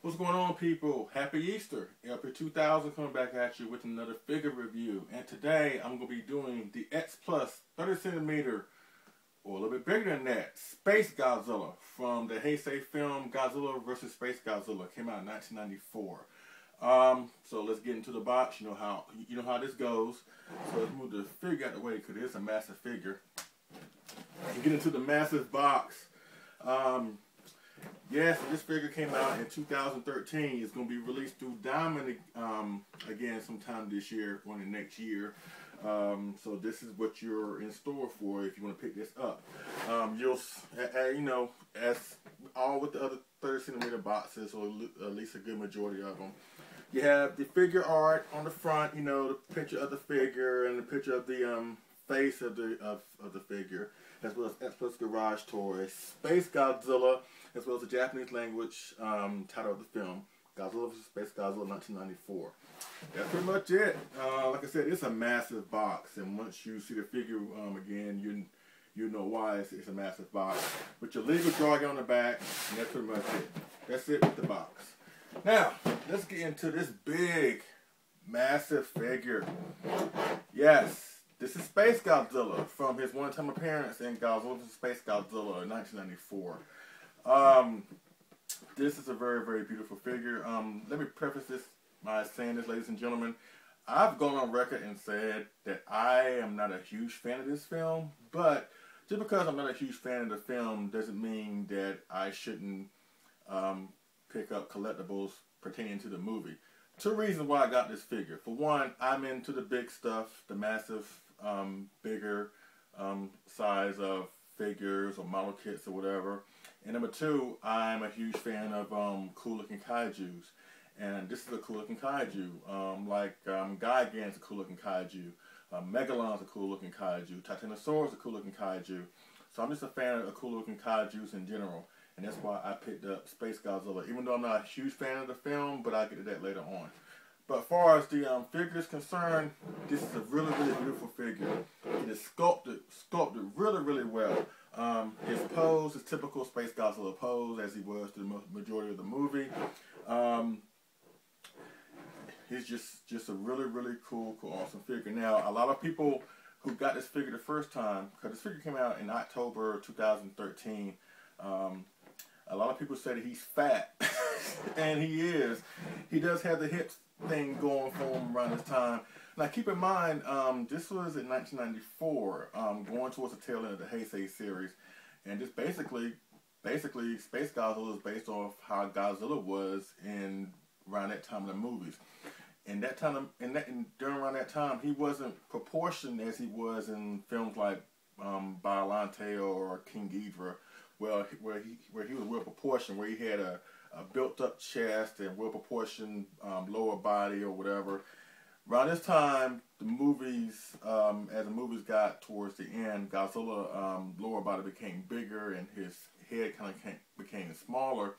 What's going on, people? Happy Easter. LP 2000 coming back at you with another figure review. And today I'm going to be doing the X Plus 30 centimeter, or a little bit bigger than that, SpaceGodzilla from the Heisei film Godzilla vs. SpaceGodzilla. Came out in 1994. So let's get into the box. You know how this goes. So let's move the figure out of the way because it's a massive figure. And get into the massive box. Yes, this figure came out in 2013. It's going to be released through Diamond again sometime this year or the next year. So this is what you're in store for if you want to pick this up. You'll, you know, as all with the other 30 centimeter boxes, or at least a good majority of them, you have the figure art on the front. You know, the picture of the figure and the picture of the face of the figure, as well as X Plus Garage Toys, SpaceGodzilla, as well as the Japanese language title of the film, Godzilla vs. SpaceGodzilla 1994. That's pretty much it. Like I said, it's a massive box, and once you see the figure again, you know why it's a massive box. With your legal jargon on the back, and that's pretty much it. That's it with the box. Now, let's get into this big, massive figure. Yes, this is SpaceGodzilla from his one-time appearance in Godzilla vs. SpaceGodzilla in 1994. This is a very, very beautiful figure. Let me preface this by saying this, ladies and gentlemen. I've gone on record and said that I am not a huge fan of this film, but just because I'm not a huge fan of the film doesn't mean that I shouldn't pick up collectibles pertaining to the movie. Two reasons why I got this figure. For one, I'm into the big stuff, the massive, bigger size of figures or model kits or whatever. And number two, I'm a huge fan of cool looking kaijus. And this is a cool looking kaiju. Gigan's a cool looking kaiju. Megalon's a cool looking kaiju. Titanosaurus a cool looking kaiju. So I'm just a fan of cool looking kaijus in general. And that's why I picked up SpaceGodzilla. Even though I'm not a huge fan of the film, but I'll get to that later on. But as far as the figure is concerned, this is a really, really beautiful figure. It is sculpted really, really well. His pose is typical SpaceGodzilla pose, as he was through the majority of the movie. He's just a really, really cool, awesome figure. Now, a lot of people who got this figure the first time, because this figure came out in October 2013, a lot of people say that he's fat, and he is. He does have the hip thing going for him around this time. Now, keep in mind, this was in 1994, going towards the tail end of the Heisei series, and this basically, SpaceGodzilla is based off how Godzilla was in around that time of the movies. And that time, during around that time, he wasn't proportioned as he was in films like Biollante or King Ghidorah, where he was well proportioned, where he had a built-up chest and well-proportioned lower body or whatever. Around this time, the movies, as the movies got towards the end, Godzilla lower body became bigger and his head kind of became smaller.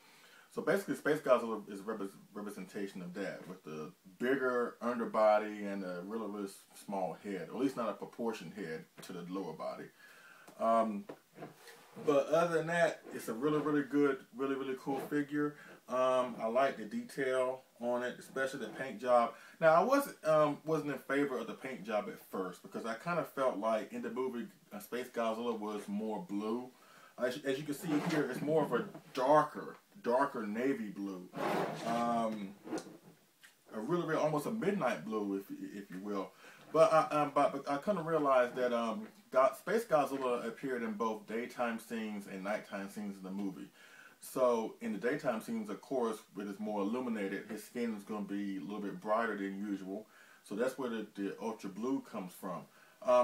So basically, SpaceGodzilla is a representation of that, with the bigger underbody and a really, really small head, or at least not a proportioned head to the lower body. But other than that, it's a really, really good, really, really cool figure. I like the detail on it, especially the paint job. Now, I wasn't in favor of the paint job at first, because I kind of felt like in the movie SpaceGodzilla was more blue. As you can see here, it's more of a darker navy blue. A really, really almost a midnight blue, if you will. But I kind of realized that SpaceGodzilla appeared in both daytime scenes and nighttime scenes in the movie. So in the daytime scenes, of course, when it's more illuminated, his skin is going to be a little bit brighter than usual. So that's where the ultra blue comes from.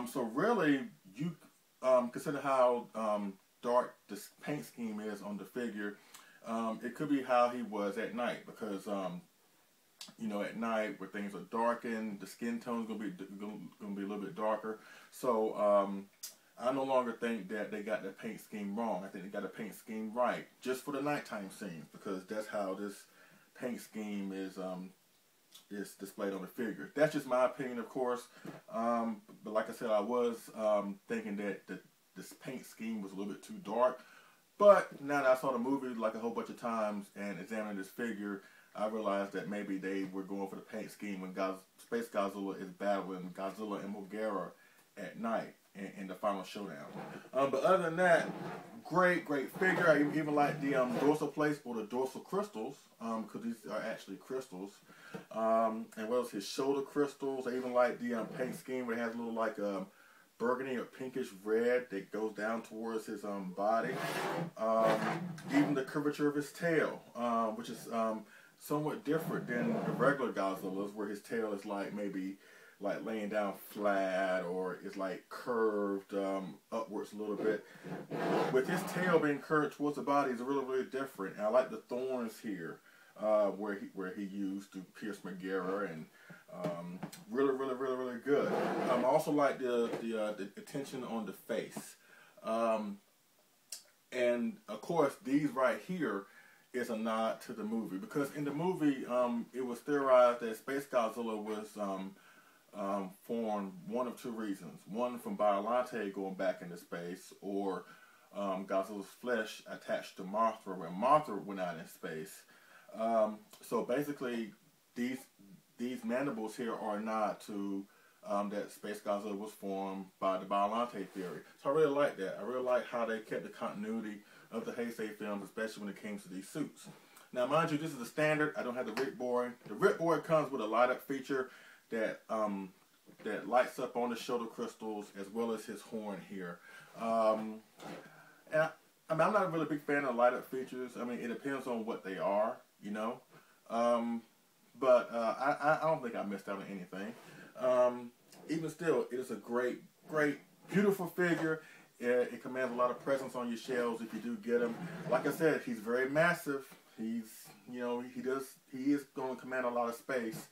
So really, you consider how dark this paint scheme is on the figure. It could be how he was at night, because you know, at night where things are darkened, the skin tone is going to be a little bit darker. So I no longer think that they got the paint scheme wrong. I think they got the paint scheme right, just for the nighttime scenes, because that's how this paint scheme is displayed on the figure. That's just my opinion, of course. But like I said, I was thinking that this paint scheme was a little bit too dark. But now that I saw the movie like a whole bunch of times and examined this figure, I realized that maybe they were going for the paint scheme when SpaceGodzilla is battling Godzilla and Moguera at night in the final showdown. But other than that, great figure. I even like the dorsal plates or the dorsal crystals, because these are actually crystals. And what else? His shoulder crystals. I even like the paint scheme where it has a little like burgundy or pinkish red that goes down towards his body. Even the curvature of his tail, which is somewhat different than the regular Godzilla's, where his tail is like maybe like laying down flat or is like curved upwards a little bit. With his tail being curved towards the body is really different. And I like the thorns here where he used to pierce Moguera, and really good. I also like the attention on the face, and of course these right here is a nod to the movie, because in the movie it was theorized that SpaceGodzilla was formed one of two reasons. One, from Biollante going back into space, or Godzilla's flesh attached to Mothra when Mothra went out in space. So basically, these mandibles here are a nod to that SpaceGodzilla was formed by the Biollante theory. So I really like that. I really like how they kept the continuity of the Heisei films, especially when it came to these suits. Now, mind you, this is the standard. I don't have the rip board. The rip board comes with a light-up feature that that lights up on the shoulder crystals as well as his horn here. And I'm not a really big fan of light-up features. I mean, it depends on what they are, you know. But I don't think I missed out on anything. Even still, it is a great, beautiful figure. It commands a lot of presence on your shelves if you do get him. Like I said, he's very massive. He's, you know, he is going to command a lot of space.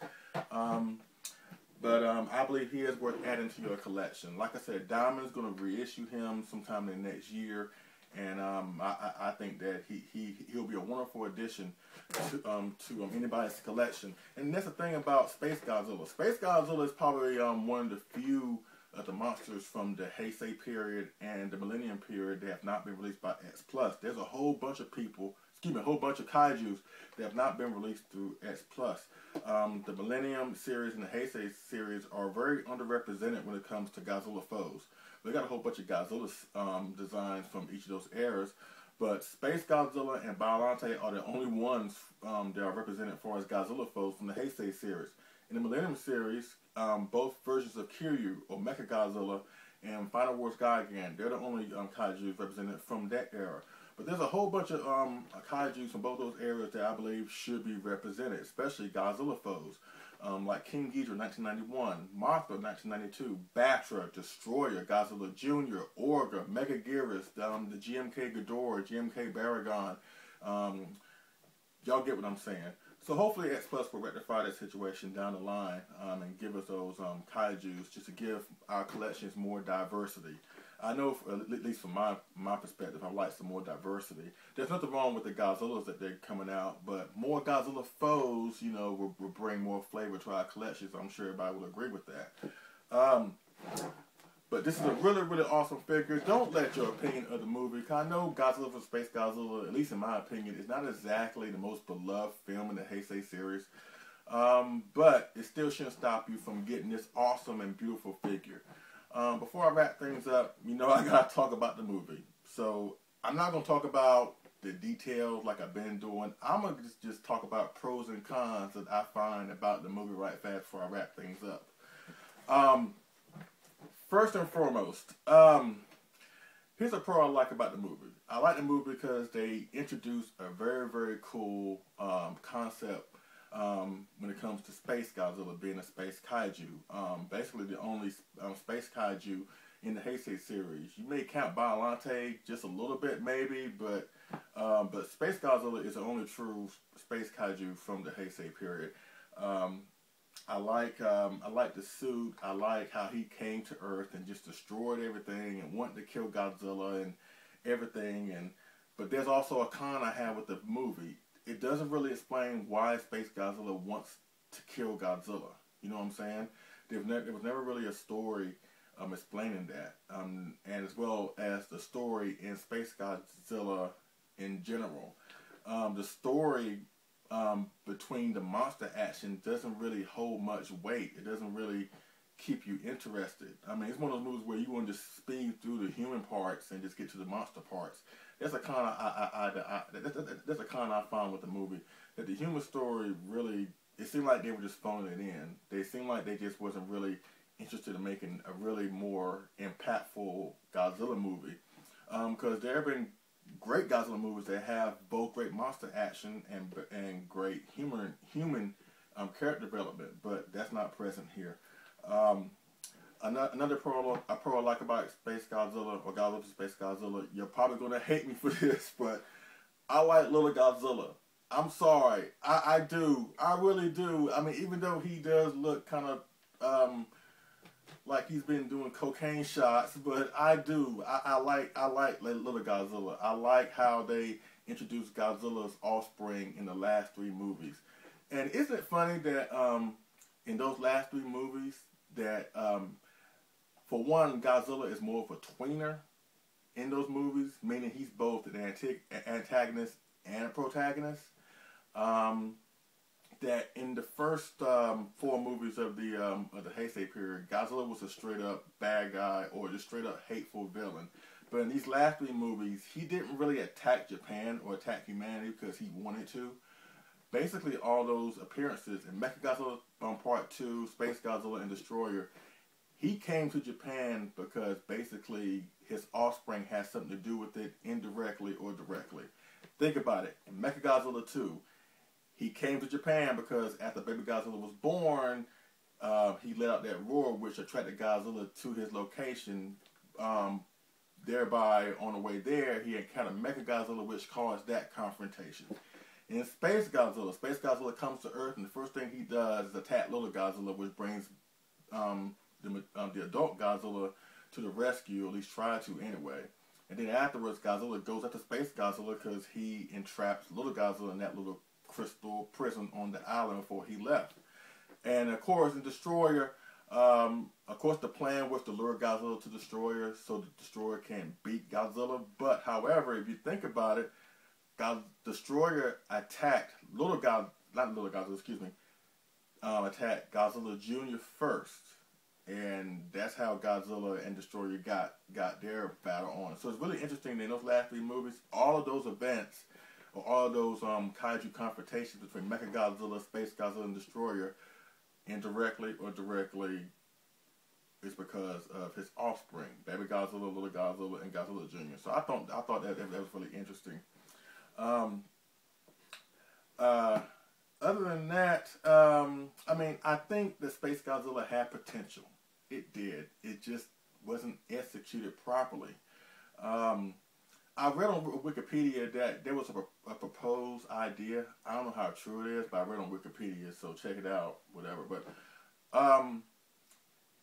But I believe he is worth adding to your collection. Like I said, Diamond's going to reissue him sometime in the next year, and I think that he'll be a wonderful addition to anybody's collection. And that's the thing about SpaceGodzilla. SpaceGodzilla is probably one of the few of the monsters from the Heisei period and the Millennium period that have not been released by X+. There's a whole bunch of people, a whole bunch of Kaijus that have not been released through X+. The Millennium series and the Heisei series are very underrepresented when it comes to Godzilla foes. We got a whole bunch of Godzilla designs from each of those eras, but SpaceGodzilla and Biollante are the only ones that are represented as far as Godzilla foes from the Heisei series. In the Millennium series, both versions of Kiryu, or Mechagodzilla, and Final Wars Gigan, they're the only Kaijus represented from that era. But there's a whole bunch of Kaijus from both those eras that I believe should be represented, especially Godzilla foes, like King Ghidorah 1991, Mothra 1992, Batra, Destroyer, Godzilla Jr., Orga, Megaguirus, the GMK Ghidorah, GMK Baragon. Y'all get what I'm saying. So hopefully X Plus will rectify that situation down the line and give us those Kaijus just to give our collections more diversity. I know, at least from my perspective, I like some more diversity. There's nothing wrong with the Godzillas that they're coming out, but more Godzilla foes, you know, will bring more flavor to our collections. I'm sure everybody will agree with that. But this is a really awesome figure. Don't let your opinion of the movie, because I know Godzilla vs. SpaceGodzilla, at least in my opinion, is not exactly the most beloved film in the Heisei series. But it still shouldn't stop you from getting this awesome and beautiful figure. Before I wrap things up, you know I gotta talk about the movie. So I'm not gonna talk about the details like I've been doing. I'm gonna just talk about pros and cons that I find about the movie right fast before I wrap things up. First and foremost, here's a pro I like about the movie. I like the movie because they introduced a very cool concept when it comes to SpaceGodzilla being a space kaiju. Basically the only space kaiju in the Heisei series. You may count Biollante just a little bit maybe, but SpaceGodzilla is the only true space kaiju from the Heisei period. I like the suit. I like how he came to Earth and just destroyed everything and wanted to kill Godzilla and everything. But there's also a con I have with the movie. It doesn't really explain why SpaceGodzilla wants to kill Godzilla. You know what I'm saying? There was never really a story explaining that. And as well as the story in SpaceGodzilla in general. The story between the monster action doesn't really hold much weight. It doesn't really keep you interested. I mean, it's one of those movies where you want to just speed through the human parts and just get to the monster parts. That's a con that's a con I found with the movie. That the human story really, it seemed like they were just phoning it in. They seemed like they just wasn't really interested in making a really more impactful Godzilla movie. Because there have been great Godzilla movies that have both great monster action and great human character development, but that's not present here. Another pro I like about SpaceGodzilla or Godzilla vs. SpaceGodzilla, you're probably going to hate me for this, but I like little Godzilla. I'm sorry. I do. I really do. I mean, even though he does look kind of like he's been doing cocaine shots, but I do. I like little Godzilla. I like how they introduced Godzilla's offspring in the last 3 movies. And isn't it funny that in those last 3 movies that for one, Godzilla is more of a tweener in those movies, meaning he's both an antagonist and a protagonist. That in the first 4 movies of the Heisei period, Godzilla was a straight up bad guy or just straight up hateful villain. But in these last 3 movies, he didn't really attack Japan or attack humanity because he wanted to. Basically, all those appearances in Mechagodzilla Part 2, SpaceGodzilla, and Destroyer, he came to Japan because basically his offspring has something to do with it, indirectly or directly. Think about it. In Mechagodzilla 2, he came to Japan because after baby Godzilla was born, he let out that roar which attracted Godzilla to his location. Thereby, on the way there, he encountered Mechagodzilla, which caused that confrontation. In SpaceGodzilla comes to Earth, and the first thing he does is attack little Godzilla, which brings the adult Godzilla to the rescue, at least try to anyway. And then afterwards, Godzilla goes after SpaceGodzilla because he entraps little Godzilla in that little crystal prison on the island before he left. And of course, in Destroyer, the plan was to lure Godzilla to Destroyer so the Destroyer can beat Godzilla. But however, if you think about it, Destroyer attacked attacked Godzilla Jr. first. And that's how Godzilla and Destroyer got their battle on. So it's really interesting that in those last 3 movies, all of those events, or all of those kaiju confrontations between Mechagodzilla, SpaceGodzilla, and Destroyer, indirectly or directly, is because of his offspring, baby Godzilla, little Godzilla, and Godzilla Jr. So I thought that was really interesting. Other than that, I mean, I think that SpaceGodzilla had potential. It did. It just wasn't executed properly. I read on Wikipedia that there was a proposed idea. I don't know how true it is, but I read on Wikipedia, so check it out, whatever. But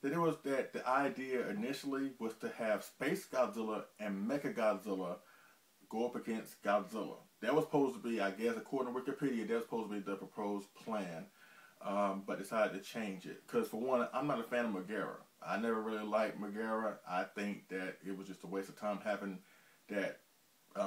that the idea initially was to have SpaceGodzilla and Mechagodzilla go up against Godzilla. That was supposed to be, I guess, according to Wikipedia, that was supposed to be the proposed plan, but decided to change it. Because for one, I'm not a fan of Megara. I never really liked Megara. I think that it was just a waste of time having that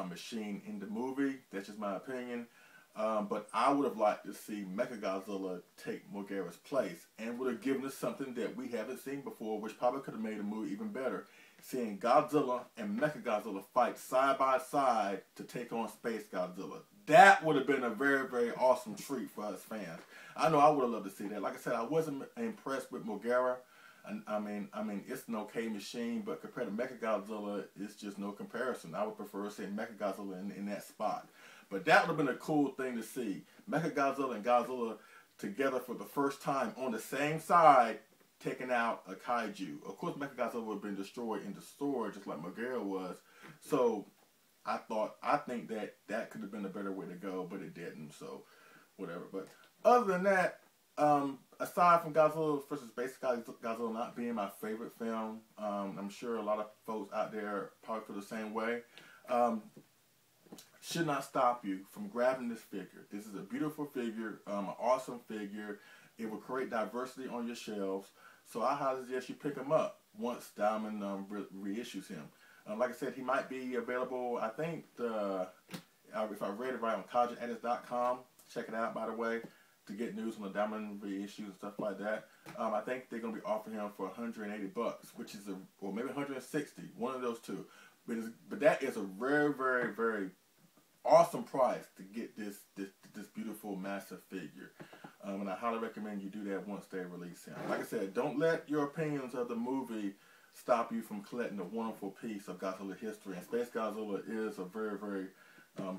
machine in the movie. That's just my opinion. But I would have liked to see Mechagodzilla take Megara's place and would have given us something that we haven't seen before, which probably could have made the movie even better. Seeing Godzilla and Mechagodzilla fight side by side to take on SpaceGodzilla. That would have been a very, very awesome treat for us fans. I know I would have loved to see that. Like I said, I wasn't impressed with Megara. I mean, it's an okay machine, but compared to Mechagodzilla, it's just no comparison. I would prefer seeing Mechagodzilla in that spot. But that would have been a cool thing to see. Mechagodzilla and Godzilla together for the first time on the same side, taking out a kaiju. Of course, Mechagodzilla would have been destroyed in the story, just like Megara was. So, I think that could have been a better way to go, but it didn't. So, whatever. But other than that, aside from Godzilla vs. Godzilla not being my favorite film, I'm sure a lot of folks out there probably feel the same way. Should not stop you from grabbing this figure. This is a beautiful figure, an awesome figure. It will create diversity on your shelves. So I highly suggest you pick him up once Diamond reissues him. Like I said, he might be available, I think, if I read it right, on KaijuAddict.com. Check it out, by the way, to get news on the Diamond reissues and stuff like that. I think they're going to be offering him for $180, which is or maybe 160, one of those two. But that is a very, very, very awesome price to get this beautiful, massive figure. And I highly recommend you do that once they release him. Like I said, don't let your opinions of the movie stop you from collecting a wonderful piece of Godzilla history. And SpaceGodzilla is a very, very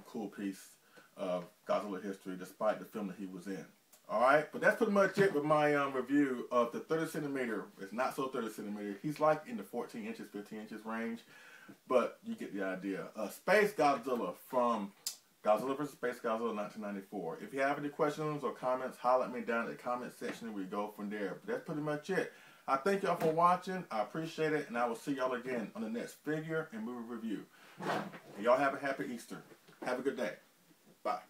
cool piece of Godzilla history, despite the film that he was in. Alright, but that's pretty much it with my review of the 30 centimeter. It's not so 30 centimeter. He's like in the 14 inches, 15 inches range. But you get the idea. SpaceGodzilla from Godzilla vs. SpaceGodzilla 1994. If you have any questions or comments, holler at me down in the comment section and we go from there. But that's pretty much it. I thank y'all for watching. I appreciate it. And I will see y'all again on the next figure and movie review. Y'all have a happy Easter. Have a good day. Bye.